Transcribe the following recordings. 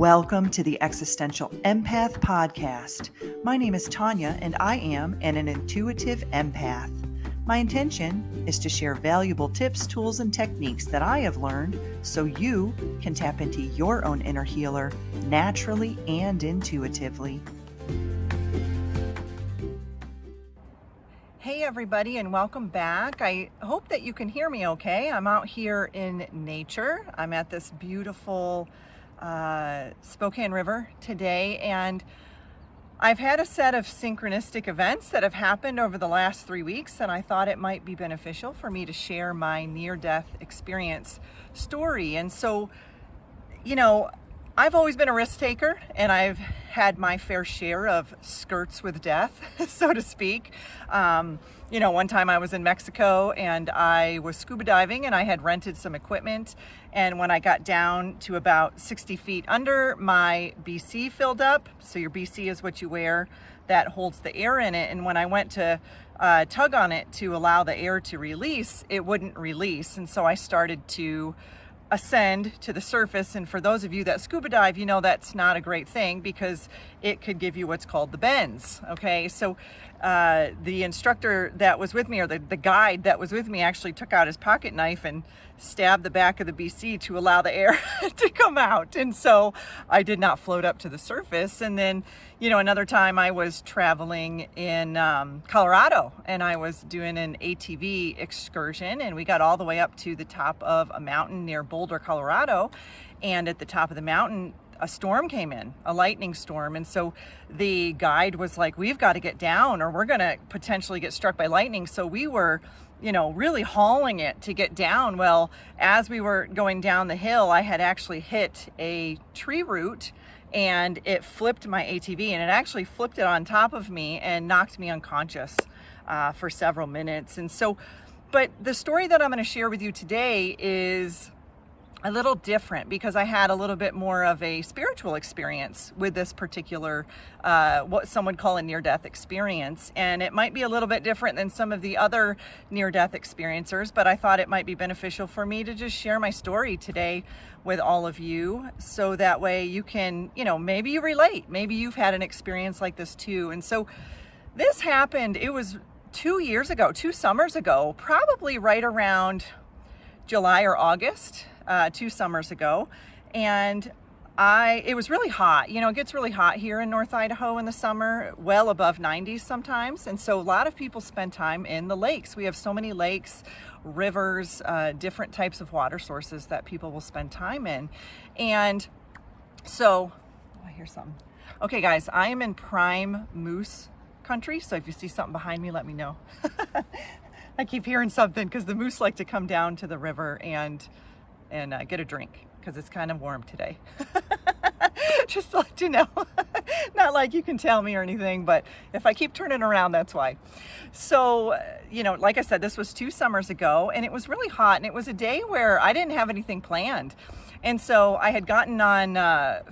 Welcome to the Existential Empath Podcast. My name is Tanya and I am an intuitive empath. My intention is to share valuable tips, tools, and techniques that I have learned so you can tap into your own inner healer naturally and intuitively. Hey everybody, and welcome back. I hope that you can hear me okay. I'm out here in nature. I'm at this beautiful Spokane River today, and I've had a set of synchronistic events that have happened over the last 3 weeks, and I thought it might be beneficial for me to share my near-death experience story. And so, I've always been a risk taker, and I've had my fair share of skirts with death, so to speak. One time I was in Mexico and I was scuba diving and I had rented some equipment. And when I got down to about 60 feet under, my BC filled up. So your BC is what you wear that holds the air in it. And when I went to tug on it to allow the air to release, it wouldn't release. And so I started to ascend to the surface. And for those of you that scuba dive, you know that's not a great thing because it could give you what's called the bends. Okay, so the instructor that was with me, or the guide that was with me, actually took out his pocket knife and stabbed the back of the BC to allow the air to come out. And so I did not float up to the surface. And then, another time I was traveling in Colorado and I was doing an ATV excursion, and we got all the way up to the top of a mountain near Boulder, Colorado. And at the top of the mountain, a storm came in, a lightning storm. And so the guide was like, we've got to get down or we're going to potentially get struck by lightning. So we were, really hauling it to get down. Well, as we were going down the hill, I had actually hit a tree root and it flipped my ATV, and it actually flipped it on top of me and knocked me unconscious for several minutes. And so, but the story that I'm going to share with you today is a little different because I had a little bit more of a spiritual experience with this particular, what some would call a near-death experience. And it might be a little bit different than some of the other near-death experiencers, but I thought it might be beneficial for me to just share my story today with all of you. So that way you can, maybe you relate, maybe you've had an experience like this too. And so this happened, it was 2 summers ago, probably right around July or August. 2 summers ago, and it was really hot. It gets really hot here in North Idaho in the summer, well above 90s sometimes. And so a lot of people spend time in the lakes. We have so many lakes, rivers, different types of water sources that people will spend time in. And so, I hear something. Okay, guys, I am in prime moose country. So if you see something behind me, let me know. I keep hearing something because the moose like to come down to the river and get a drink because it's kind of warm today. Just to let you know. Not like you can tell me or anything, but if I keep turning around, that's why. So, like I said, this was 2 summers ago, and it was really hot, and it was a day where I didn't have anything planned. And so I had gotten on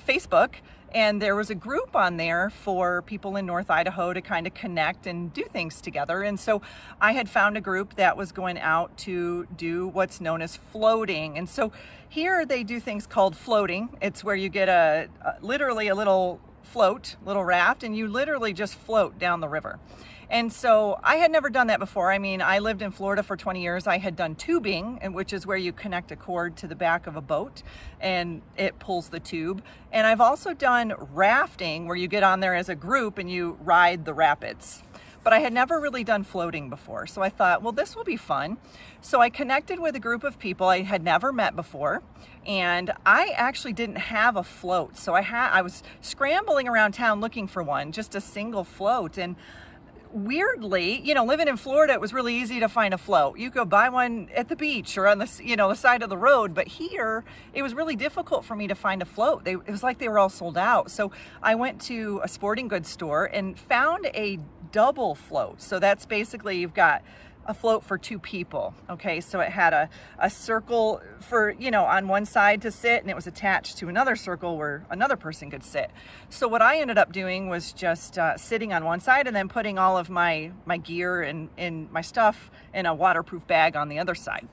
Facebook, and there was a group on there for people in North Idaho to kind of connect and do things together. And so I had found a group that was going out to do what's known as floating. And so here they do things called floating. It's where you get literally a little float, little raft, and you literally just float down the river. And so I had never done that before. I mean, I lived in Florida for 20 years. I had done tubing, which is where you connect a cord to the back of a boat and it pulls the tube. And I've also done rafting, where you get on there as a group and you ride the rapids. But I had never really done floating before. So I thought, well, this will be fun. So I connected with a group of people I had never met before. And I actually didn't have a float. So I was scrambling around town looking for one, just a single float. And weirdly, living in Florida, it was really easy to find a float. You could buy one at the beach or on the side of the road. But here, it was really difficult for me to find a float. It was like they were all sold out. So I went to a sporting goods store and found a double float. So that's basically, you've got a float for 2 people. Okay, so it had a circle for, on one side to sit, and it was attached to another circle where another person could sit. So what I ended up doing was just sitting on one side and then putting all of my gear and my stuff in a waterproof bag on the other side.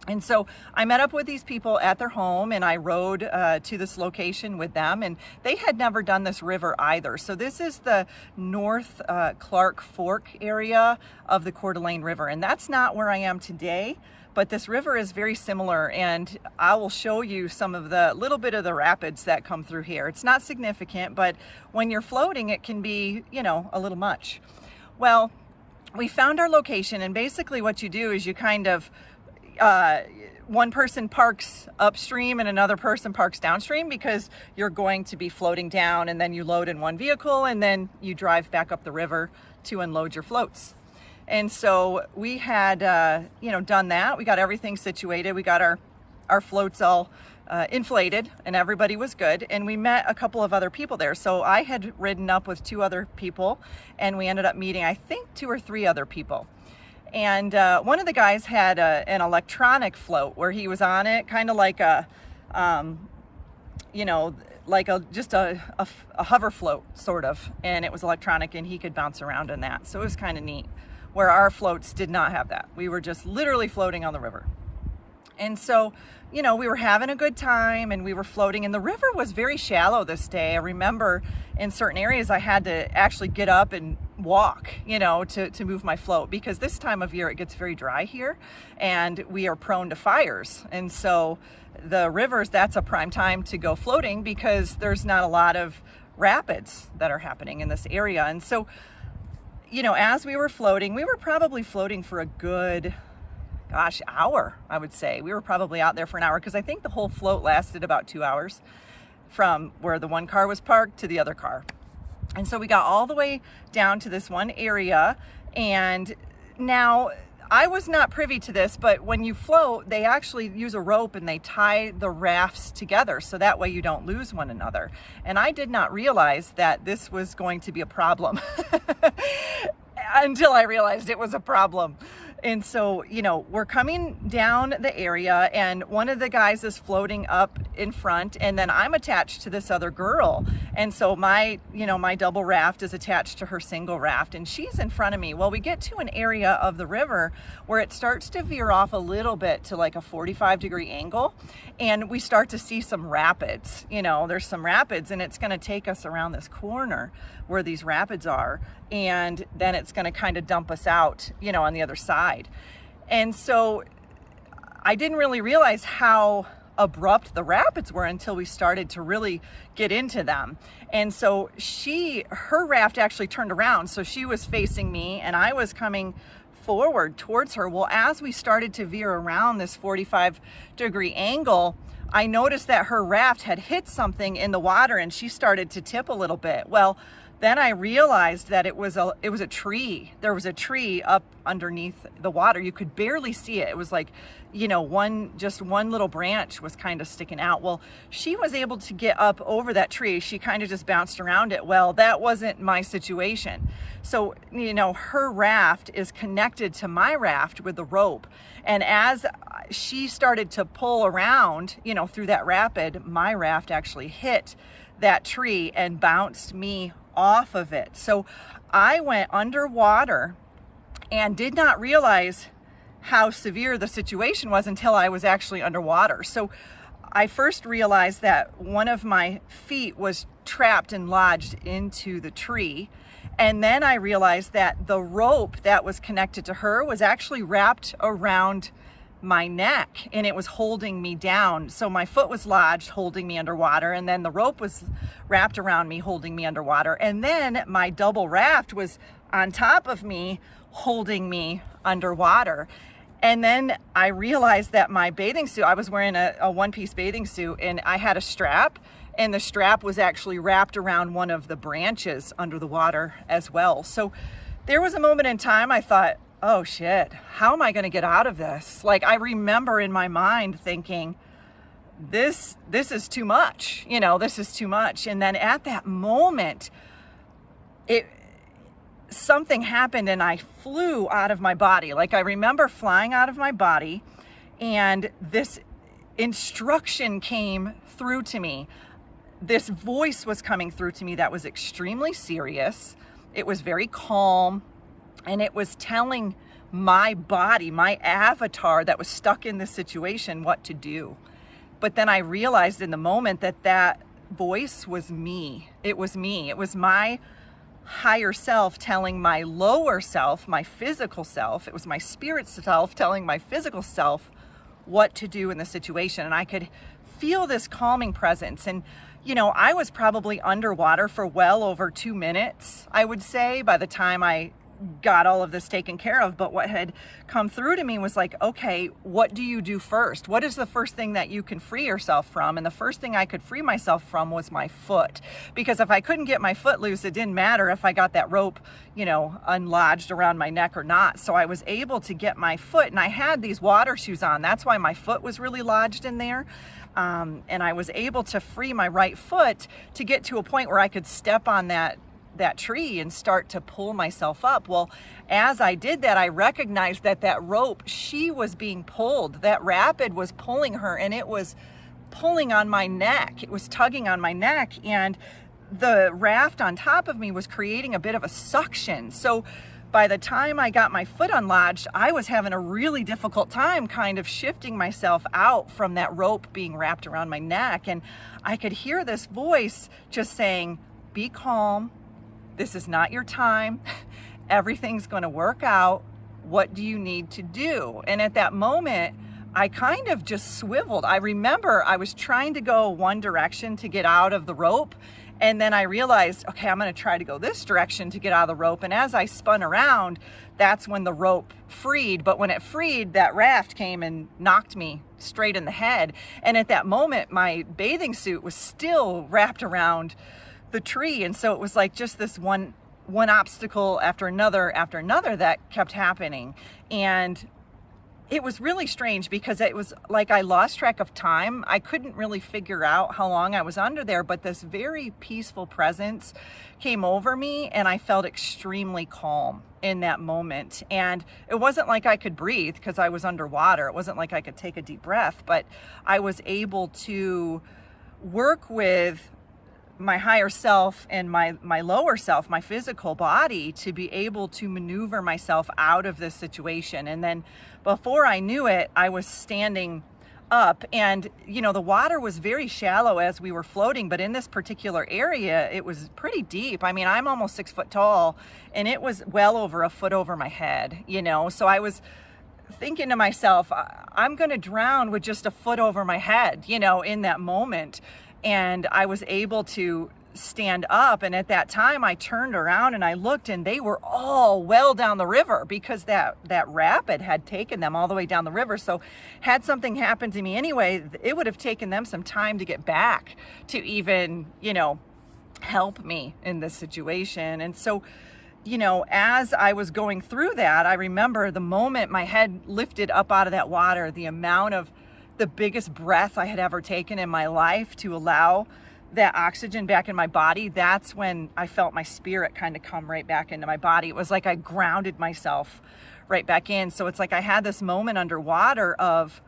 And so I met up with these people at their home, and I rode to this location with them, and they had never done this river either. So this is the North Clark Fork area of the Coeur d'Alene River, and that's not where I am today, but this river is very similar, and I will show you some of the little bit of the rapids that come through here. It's not significant, but when you're floating, it can be, you know, a little much. Well, we found our location, and basically what you do is you kind of one person parks upstream and another person parks downstream, because you're going to be floating down, and then you load in one vehicle and then you drive back up the river to unload your floats. And so we had, you know, done that. We got everything situated. We got our floats all inflated, and everybody was good. And we met a couple of other people there. So I had ridden up with 2 other people, and we ended up meeting, I think, 2 or 3 other people. And one of the guys had an electronic float where he was on it, kind of like a, you know, like just a hover float sort of, and it was electronic, and he could bounce around in that. So it was kind of neat, where our floats did not have that. We were just literally floating on the river. And so, you know, we were having a good time, and we were floating, and the river was very shallow this day. I remember in certain areas I had to actually get up and walk, you know, to move my float, because this time of year it gets very dry here, and we are prone to fires. And so the rivers, that's a prime time to go floating, because there's not a lot of rapids that are happening in this area. And so, you know, as we were floating, we were probably floating for a good, gosh, hour, I would say. We were probably out there for an hour, because I think the whole float lasted about 2 hours from where the one car was parked to the other car. And so we got all the way down to this one area. And now I was not privy to this, but when you float, they actually use a rope and they tie the rafts together, so that way you don't lose one another. And I did not realize that this was going to be a problem until I realized it was a problem. And so, you know, we're coming down the area, and one of the guys is floating up in front, and then I'm attached to this other girl. And so my double raft is attached to her single raft, and she's in front of me. Well, we get to an area of the river where it starts to veer off a little bit to like a 45-degree angle, and we start to see some rapids. You know, there's some rapids, and it's going to take us around this corner where these rapids are, and then it's going to kind of dump us out, you know, on the other side. And so I didn't really realize how abrupt the rapids were until we started to really get into them. And so her raft actually turned around, so she was facing me and I was coming forward towards her. Well, as we started to veer around this 45-degree angle, I noticed that her raft had hit something in the water, and she started to tip a little bit. Well, then I realized that it was a tree. There was a tree up underneath the water. You could barely see it. It was like, you know, just one little branch was kind of sticking out. Well, she was able to get up over that tree. She kind of just bounced around it. Well, that wasn't my situation. So, you know, her raft is connected to my raft with the rope. And as she started to pull around, you know, through that rapid, my raft actually hit that tree and bounced me off of it. So I went underwater and did not realize how severe the situation was until I was actually underwater. So I first realized that one of my feet was trapped and lodged into the tree. And then I realized that the rope that was connected to her was actually wrapped around my neck, and it was holding me down. So my foot was lodged, holding me underwater, and then the rope was wrapped around me, holding me underwater. And then my double raft was on top of me, holding me underwater. And then I realized that my bathing suit, I was wearing a one-piece bathing suit, and I had a strap, and the strap was actually wrapped around one of the branches under the water as well. So there was a moment in time I thought, oh shit, how am I going to get out of this? Like, I remember in my mind thinking, this is too much, you know, this is too much. And then at that moment, something happened and I flew out of my body. Like, I remember flying out of my body, and this instruction came through to me. This voice was coming through to me that was extremely serious. It was very calm. And it was telling my body, my avatar that was stuck in this situation, what to do. But then I realized in the moment that that voice was me. It was me. It was my higher self telling my lower self, my physical self. It was my spirit self telling my physical self what to do in the situation. And I could feel this calming presence. And, you know, I was probably underwater for well over 2 minutes, I would say, by the time I got all of this taken care of. But what had come through to me was like, okay, what do you do first? What is the first thing that you can free yourself from? And the first thing I could free myself from was my foot, because if I couldn't get my foot loose, it didn't matter if I got that rope, you know, unlodged around my neck or not. So I was able to get my foot, and I had these water shoes on. That's why my foot was really lodged in there. And I was able to free my right foot to get to a point where I could step on that tree and start to pull myself up. Well, as I did that, I recognized that that rope, she was being pulled. That rapid was pulling her, and it was pulling on my neck. It was tugging on my neck, and the raft on top of me was creating a bit of a suction. So by the time I got my foot unlodged, I was having a really difficult time kind of shifting myself out from that rope being wrapped around my neck. And I could hear this voice just saying, be calm. This is not your time. Everything's going to work out. What do you need to do? And at that moment, I kind of just swiveled. I remember I was trying to go one direction to get out of the rope. And then I realized, okay, I'm going to try to go this direction to get out of the rope. And as I spun around, that's when the rope freed. But when it freed, that raft came and knocked me straight in the head. And at that moment, my bathing suit was still wrapped around the tree. And so it was like just this one obstacle after another that kept happening. And it was really strange because it was like I lost track of time. I couldn't really figure out how long I was under there, but this very peaceful presence came over me, and I felt extremely calm in that moment. And it wasn't like I could breathe because I was underwater. It wasn't like I could take a deep breath, but I was able to work with my higher self and my lower self, my physical body, to be able to maneuver myself out of this situation. And then before I knew it, I was standing up, and you know, the water was very shallow as we were floating, but in this particular area, it was pretty deep. I mean, I'm almost 6 foot tall, and it was well over a foot over my head, you know? So I was thinking to myself, I'm going to drown with just a foot over my head, you know, in that moment. And I was able to stand up. And at that time, I turned around and I looked, and they were all well down the river because that rapid had taken them all the way down the river. So had something happened to me anyway, it would have taken them some time to get back to even, you know, help me in this situation. And so, you know, as I was going through that, I remember the moment my head lifted up out of that water, the biggest breath I had ever taken in my life to allow that oxygen back in my body. That's when I felt my spirit kind of come right back into my body. It was like I grounded myself right back in. So it's like I had this moment underwater of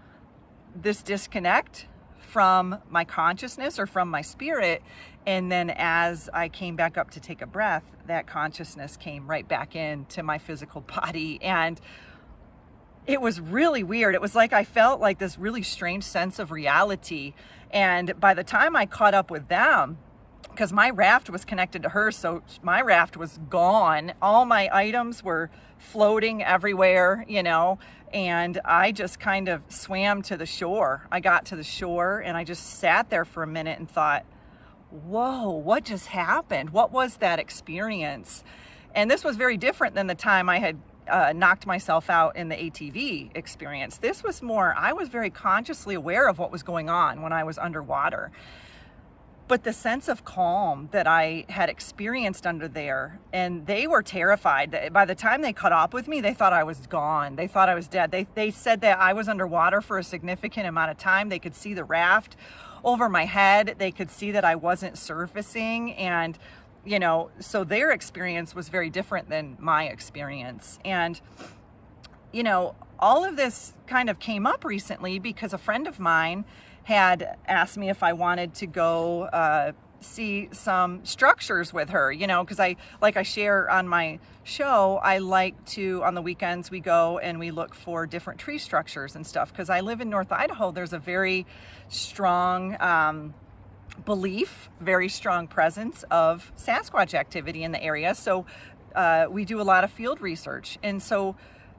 this disconnect from my consciousness or from my spirit. And then as I came back up to take a breath, that consciousness came right back into my physical body. And it was really weird. It was like I felt like this really strange sense of reality. And by the time I caught up with them, because my raft was connected to hers, so my raft was gone. All my items were floating everywhere, you know, and I just kind of swam to the shore. I got to the shore and I just sat there for a minute and thought, whoa, what just happened? What was that experience? And this was very different than the time I had knocked myself out in the ATV experience. This was more, I was very consciously aware of what was going on when I was underwater. But the sense of calm that I had experienced under there, and they were terrified. By the time they caught up with me, they thought I was gone. They thought I was dead. They said that I was underwater for a significant amount of time. They could see the raft over my head. They could see that I wasn't surfacing, and you know, so their experience was very different than my experience. And, you know, all of this kind of came up recently because a friend of mine had asked me if I wanted to go see some structures with her, because like I share on my show, I like to, on the weekends, we go and we look for different tree structures and stuff, because I live in North Idaho. There's a very strong belief, very strong presence of Sasquatch activity in the area. So we do a lot of field research. And so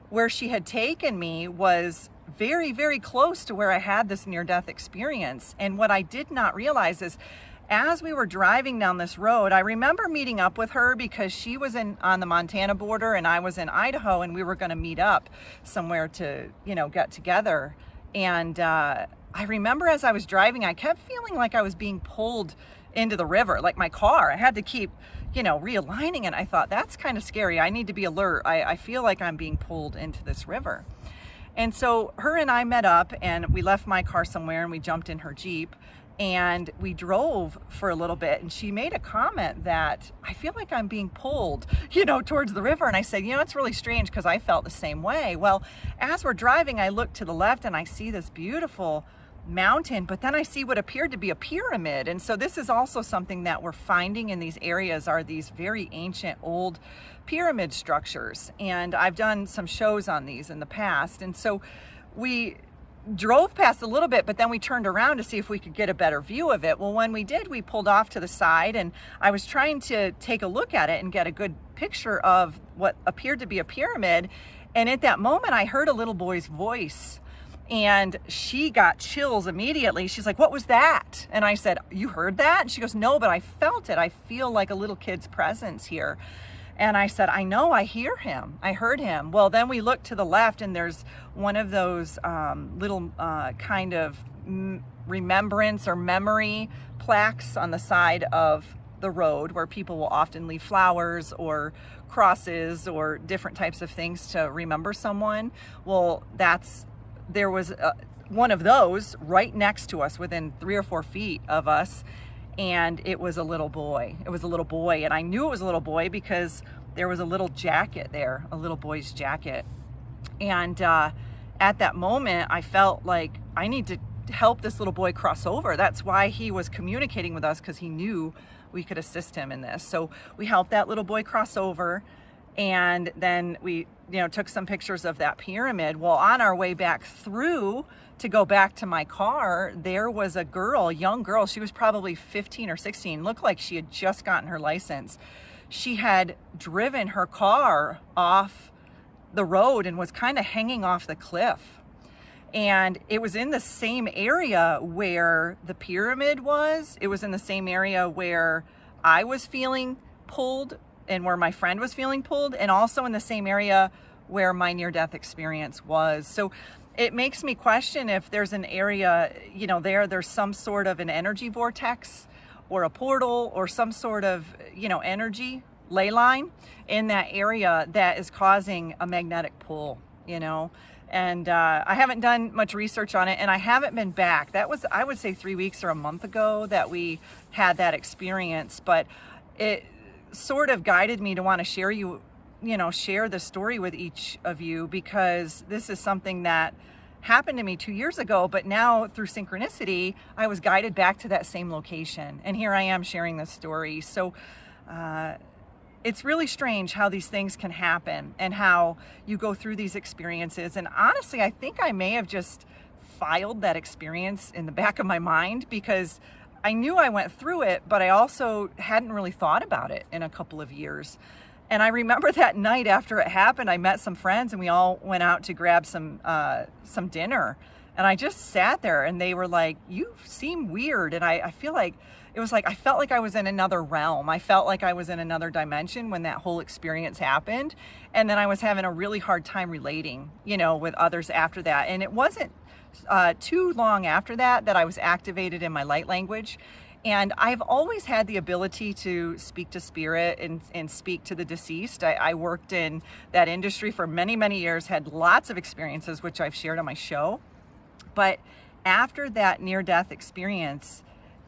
where she had taken me was very, very close to where I had this near-death experience. And what I did not realize is, as we were driving down this road, I remember meeting up with her because she was on the Montana border and I was in Idaho, and we were going to meet up somewhere to, get together. And I remember as I was driving, I kept feeling like I was being pulled into the river, like my car. I had to keep, realigning, and I thought, that's kind of scary. I need to be alert. I feel like I'm being pulled into this river. And so her and I met up, and we left my car somewhere and we jumped in her Jeep. And we drove for a little bit, and she made a comment that I feel like I'm being pulled, towards the river. And I said, it's really strange because I felt the same way. Well, as we're driving, I look to the left and I see this beautiful mountain, but then I see what appeared to be a pyramid. And so this is also something that we're finding in these areas, are these very ancient old pyramid structures. And I've done some shows on these in the past. And so we drove past a little bit, but then we turned around to see if we could get a better view of it. Well, when we did, we pulled off to the side, and I was trying to take a look at it and get a good picture of what appeared to be a pyramid. And at that moment, I heard a little boy's voice, and she got chills immediately. She's like, "What was that?" And I said, "You heard that?" And she goes, "No, but I felt it. I feel like a little kid's presence here." And I said, "I know, I hear him. I heard him." Well, then we looked to the left, and there's one of those little kind of remembrance or memory plaques on the side of the road where people will often leave flowers or crosses or different types of things to remember someone. Well, there was one of those right next to us, within 3 or 4 feet of us. And it was a little boy. It was a little boy. And I knew it was a little boy because there was a little jacket there, a little boy's jacket. And at that moment, I felt like I need to help this little boy cross over. That's why he was communicating with us, because he knew we could assist him in this. So we helped that little boy cross over. And then we, took some pictures of that pyramid. Well, on our way back through to go back to my car, there was a girl, a young girl. She was probably 15 or 16, looked like she had just gotten her license. She had driven her car off the road and was kind of hanging off the cliff. And it was in the same area where the pyramid was. It was in the same area where I was feeling pulled and where my friend was feeling pulled, and also in the same area where my near-death experience was. So it makes me question if there's an area, there's some sort of an energy vortex or a portal or some sort of, energy ley line in that area that is causing a magnetic pull, And I haven't done much research on it, and I haven't been back. That was, I would say, 3 weeks or a month ago that we had that experience, but it sort of guided me to want to share the story with each of you, because this is something that happened to me 2 years ago, but now through synchronicity, I was guided back to that same location. And here I am sharing this story. So it's really strange how these things can happen and how you go through these experiences. And honestly, I think I may have just filed that experience in the back of my mind, because I knew I went through it, but I also hadn't really thought about it in a couple of years. And I remember that night after it happened, I met some friends and we all went out to grab some dinner. And I just sat there and they were like, "You seem weird." And I feel like it was like, I felt like I was in another realm. I felt like I was in another dimension when that whole experience happened. And then I was having a really hard time relating, with others after that. And it wasn't too long after that I was activated in my light language. And I've always had the ability to speak to spirit and speak to the deceased. I worked in that industry for many, many years, had lots of experiences, which I've shared on my show. But after that near-death experience,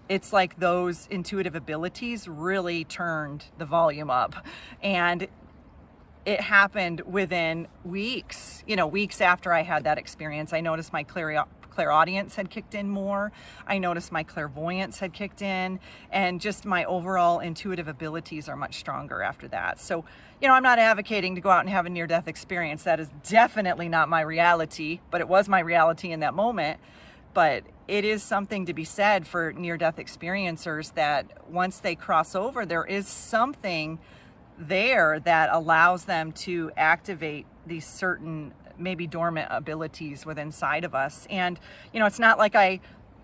it's like those intuitive abilities really turned the volume up. And it happened within weeks, weeks after I had that experience. I noticed my clairaudience had kicked in more. I noticed my clairvoyance had kicked in, and just my overall intuitive abilities are much stronger after that. So, I'm not advocating to go out and have a near-death experience. That is definitely not my reality, but it was my reality in that moment. But it is something to be said for near-death experiencers that once they cross over, there is something there that allows them to activate these certain maybe dormant abilities within inside of us. And it's not like I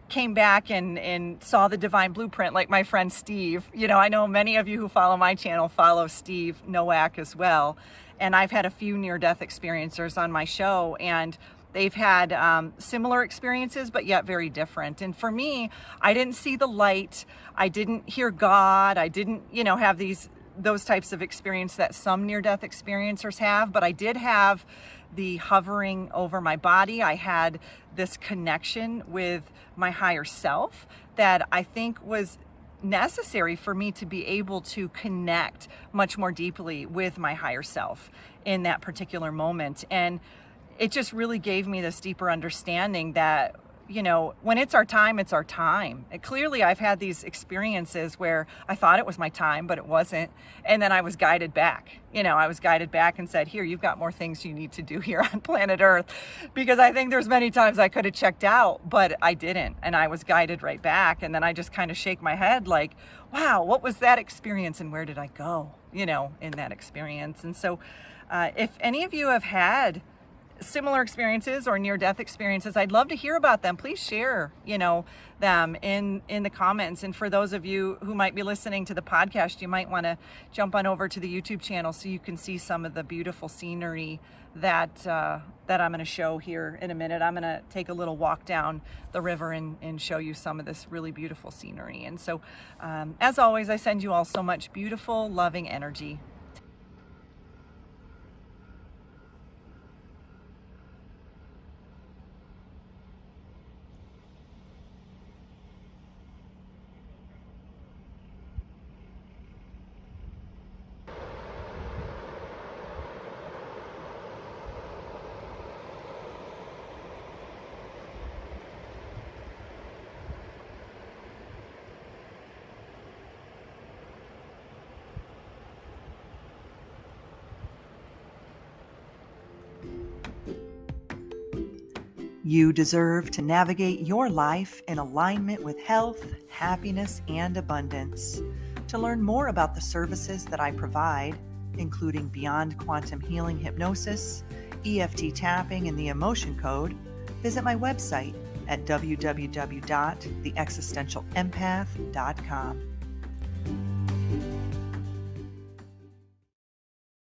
came back and saw the divine blueprint like my friend Steve. I know many of you who follow my channel follow Steve Nowak as well, and I've had a few near-death experiencers on my show, and they've had similar experiences, but yet very different. And for me, I didn't see the light. I didn't hear God. I didn't, have those types of experience that some near-death experiencers have, but I did have the hovering over my body. I had this connection with my higher self that I think was necessary for me to be able to connect much more deeply with my higher self in that particular moment. And it just really gave me this deeper understanding that, when it's our time, it's our time. And clearly, I've had these experiences where I thought it was my time, but it wasn't. And then I was guided back. I was guided back and said, here, you've got more things you need to do here on planet Earth. Because I think there's many times I could have checked out, but I didn't. And I was guided right back. And then I just kind of shake my head like, wow, what was that experience and where did I go, in that experience? And so if any of you have had similar experiences or near-death experiences, I'd love to hear about them. Please share, them in the comments. And for those of you who might be listening to the podcast, you might want to jump on over to the YouTube channel so you can see some of the beautiful scenery that I'm going to show here in a minute. I'm going to take a little walk down the river and show you some of this really beautiful scenery. And so, as always, I send you all so much beautiful, loving energy. You deserve to navigate your life in alignment with health, happiness, and abundance. To learn more about the services that I provide, including Beyond Quantum Healing Hypnosis, EFT tapping, and the Emotion Code, visit my website at www.theexistentialempath.com.